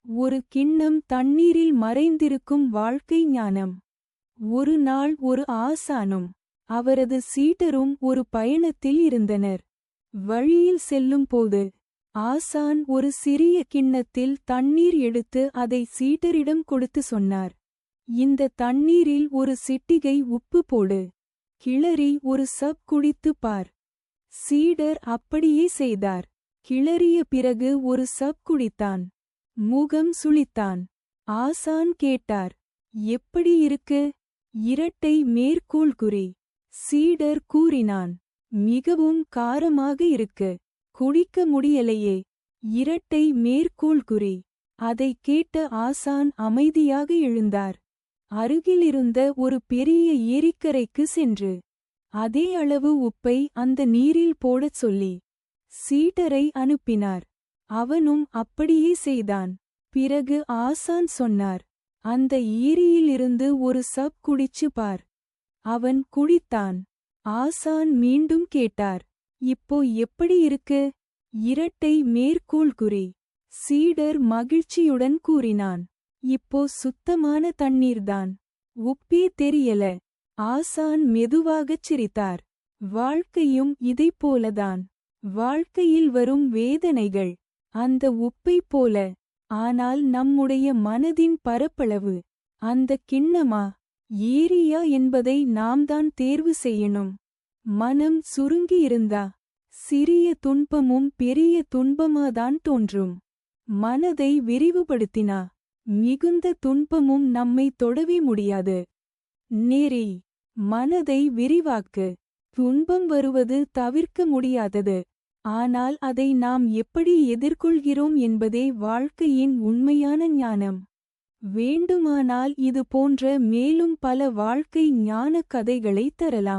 ஒரு கிண்ணம் தண்ணீரில் மறைந்திருக்கும் வாழ்க்கை ஞானம். ஒரு நாள் ஒரு ஆசானும் அவரது சீடரும் ஒரு பயணத்தில் இருந்தனர். வழியில் செல்லும் போது ஆசான் ஒரு சிறிய கிண்ணத்தில் தண்ணீர் எடுத்து அதை சீடரிடம் கொடுத்து சொன்னார். இந்த தண்ணீரில் ஒரு சிட்டிகை உப்பு போடு. கிளறி ஒரு சப் குடித்து பார். சீடர் அப்படியே செய்தார். கிளறிய பிறகு ஒரு சப் குடித்தான். முகம் சுளித்தான். ஆசான் கேட்டார், எப்படி இருக்கு? இரட்டை மேற்கோள் குறி. சீடர் கூறினான், மிகவும் காரமாக இருக்கு. குடிக்க முடியலையே. இரட்டை மேற்கோள் குறி. அதை கேட்ட ஆசான் அமைதியாக எழுந்தார். அருகிலிருந்த ஒரு பெரிய ஏரிக்கரைக்கு சென்று அதே அளவு உப்பை அந்த நீரில் போடச் சொல்லி சீடரை அனுப்பினார். அவனும் அப்படியே செய்தான். பிறகு ஆசான் சொன்னார், அந்த ஏரியிலிருந்து ஒரு சப் குடிச்சு பார். அவன் குடித்தான். ஆசான் மீண்டும் கேட்டார், இப்போ எப்படி இருக்கு? இரட்டை மேற்கோள் குறி. சீடர் மகிழ்ச்சியுடன் கூறினான், இப்போ சுத்தமான தண்ணீர்தான். உப்பே தெரியல. ஆசான் மெதுவாகச் சிரித்தார். வாழ்க்கையும் இதைப்போலதான். வாழ்க்கையில் வரும் வேதனைகள் அந்த உப்பைப் போல. ஆனால் நம்முடைய மனதின் பரப்பளவு அந்த கிண்ணமா ஏரியா என்பதை நாம்தான் தேர்வு செய்யணும். மனம் சுருங்கி இருந்தா சிறிய துன்பமும் பெரிய துன்பமாதான் தோன்றும். மனதை விரிவுபடுத்தினா மிகுந்த துன்பமும் நம்மை தொடவே முடியாது. நெறி. மனதை விரிவாக்கு. துன்பம் வருவது தவிர்க்க முடியாதது. ஆனால் அதை நாம் எப்படி எதிர்கொள்கிறோம் என்பதே வாழ்க்கையின் உண்மையான ஞானம். வேண்டுமானால் இது போன்ற மேலும் பல வாழ்க்கை ஞான கதைகளை தரலாம்.